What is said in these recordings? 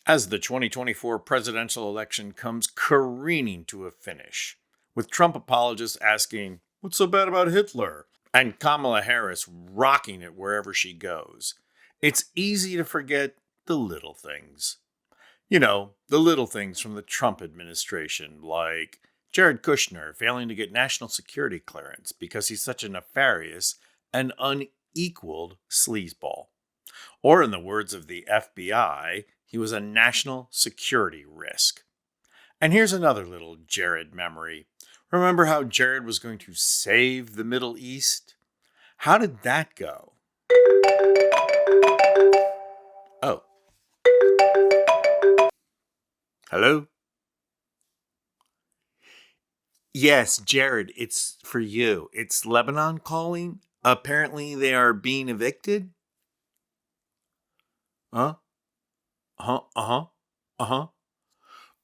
As the 2024 presidential election comes careening to a finish, with Trump apologists asking, "What's so bad about Hitler?" and Kamala Harris rocking it wherever she goes, it's easy to forget the little things. You know, the little things from the Trump administration, like Jared Kushner failing to get national security clearance because he's such a nefarious and unequaled sleazeball. Or, in the words of the FBI, he was a national security risk. And here's another little Jared memory. Remember how Jared was going to save the Middle East? How did that go? Oh, hello? Yes, Jared, it's for you. It's Lebanon calling. Apparently, they are being evicted. Huh? Uh huh.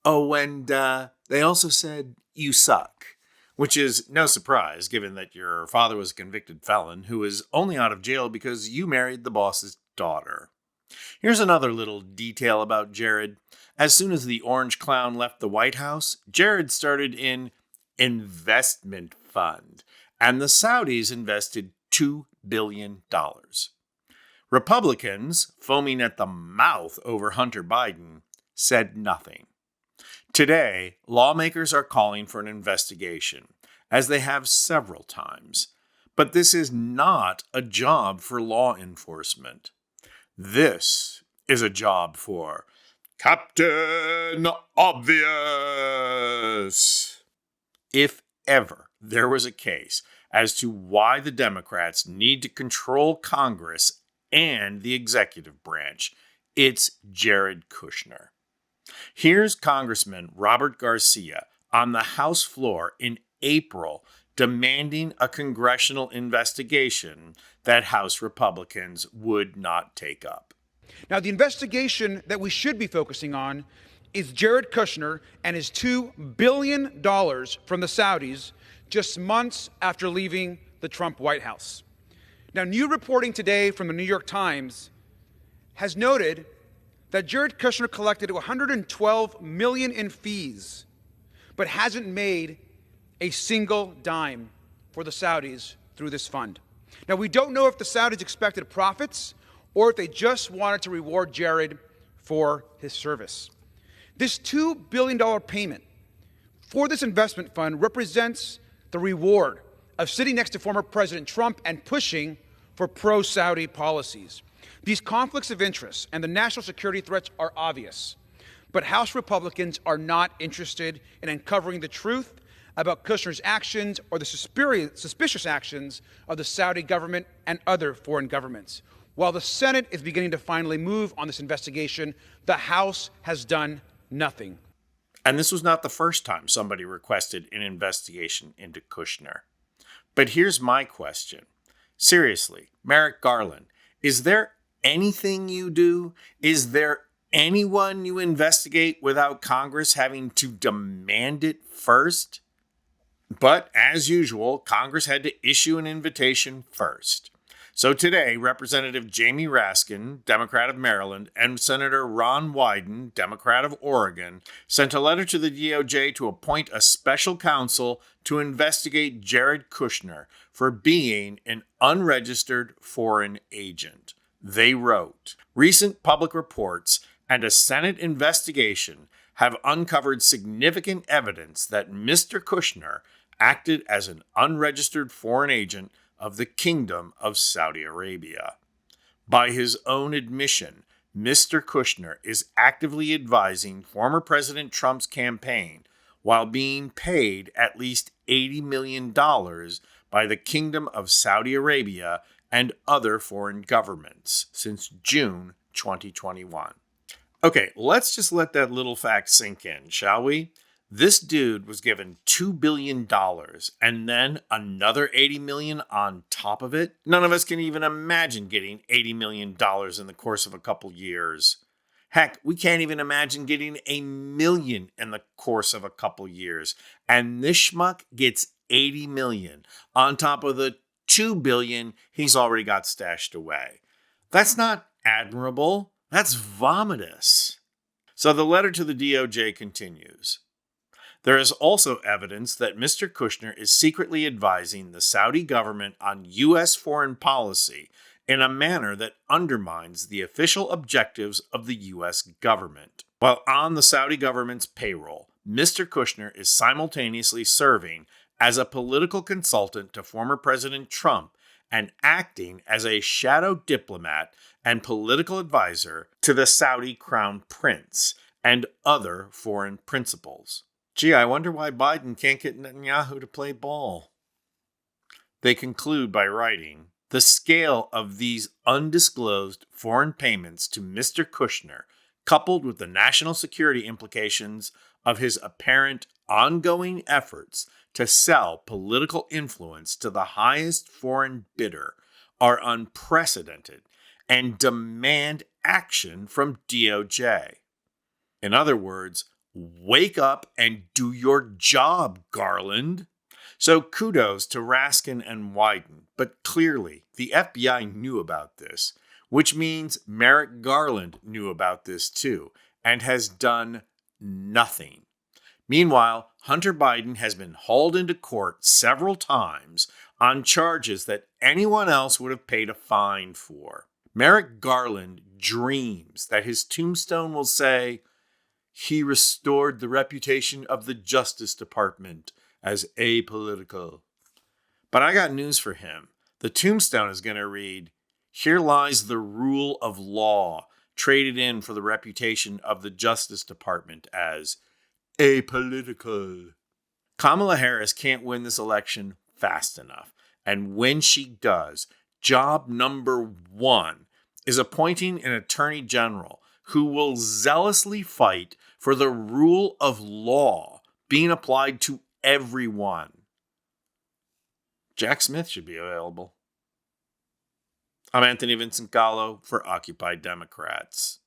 Oh, and they also said you suck, which is no surprise given that your father was a convicted felon who is only out of jail because you married the boss's daughter. Here's another little detail about Jared. As soon as the orange clown left the White House, Jared started an investment fund, and the Saudis invested $2 billion. Republicans, foaming at the mouth over Hunter Biden, said nothing. Today, lawmakers are calling for an investigation, as they have several times. But this is not a job for law enforcement. This is a job for Captain Obvious. If ever there was a case as to why the Democrats need to control Congress and the executive branch, it's Jared Kushner. Here's Congressman Robert Garcia on the House floor in April demanding a congressional investigation that House Republicans would not take up. Now, the investigation that we should be focusing on is Jared Kushner and his $2 billion from the Saudis just months after leaving the Trump White House. Now, new reporting today from the New York Times has noted that Jared Kushner collected $112 million in fees, but hasn't made a single dime for the Saudis through this fund. Now, we don't know if the Saudis expected profits or if they just wanted to reward Jared for his service. This $2 billion payment for this investment fund represents the reward of sitting next to former President Trump and pushing for pro-Saudi policies. These conflicts of interest and the national security threats are obvious, but House Republicans are not interested in uncovering the truth about Kushner's actions or the suspicious actions of the Saudi government and other foreign governments. While the Senate is beginning to finally move on this investigation, the House has done nothing. And this was not the first time somebody requested an investigation into Kushner. But here's my question. Seriously, Merrick Garland, is there anything you do? Is there anyone you investigate without Congress having to demand it first? But as usual, Congress had to issue an invitation first. So today, Representative Jamie Raskin, Democrat of Maryland, and Senator Ron Wyden, Democrat of Oregon, sent a letter to the DOJ to appoint a special counsel to investigate Jared Kushner for being an unregistered foreign agent. They wrote, "Recent public reports and a Senate investigation have uncovered significant evidence that Mr. Kushner acted as an unregistered foreign agent of the Kingdom of Saudi Arabia. By his own admission, Mr. Kushner is actively advising former President Trump's campaign while being paid at least $80 million by the Kingdom of Saudi Arabia and other foreign governments since June 2021. Okay, let's just let that little fact sink in, shall we? This dude was given $2 billion and then another $80 million on top of it. None of us can even imagine getting $80 million in the course of a couple years. Heck, we can't even imagine getting $1 million in the course of a couple years. And this schmuck gets $80 million on top of the $2 billion he's already got stashed away. That's not admirable. That's vomitous. So the letter to the DOJ continues. There is also evidence that Mr. Kushner is secretly advising the Saudi government on U.S. foreign policy in a manner that undermines the official objectives of the U.S. government. While on the Saudi government's payroll, Mr. Kushner is simultaneously serving as a political consultant to former President Trump and acting as a shadow diplomat and political advisor to the Saudi crown prince and other foreign principals. Gee, I wonder why Biden can't get Netanyahu to play ball. They conclude by writing, the scale of these undisclosed foreign payments to Mr. Kushner, coupled with the national security implications of his apparent ongoing efforts to sell political influence to the highest foreign bidder, are unprecedented and demand action from DOJ. In other words, wake up and do your job, Garland. So kudos to Raskin and Wyden, but clearly the FBI knew about this, which means Merrick Garland knew about this too, and has done nothing. Meanwhile, Hunter Biden has been hauled into court several times on charges that anyone else would have paid a fine for. Merrick Garland dreams that his tombstone will say, he restored the reputation of the Justice Department as apolitical. But I got news for him. The tombstone is going to read, here lies the rule of law, traded in for the reputation of the Justice Department as apolitical. Kamala Harris can't win this election fast enough. And when she does, job number one is appointing an attorney general who will zealously fight for the rule of law being applied to everyone. Jack Smith should be available. I'm Anthony Vincent Gallo for Occupy Democrats.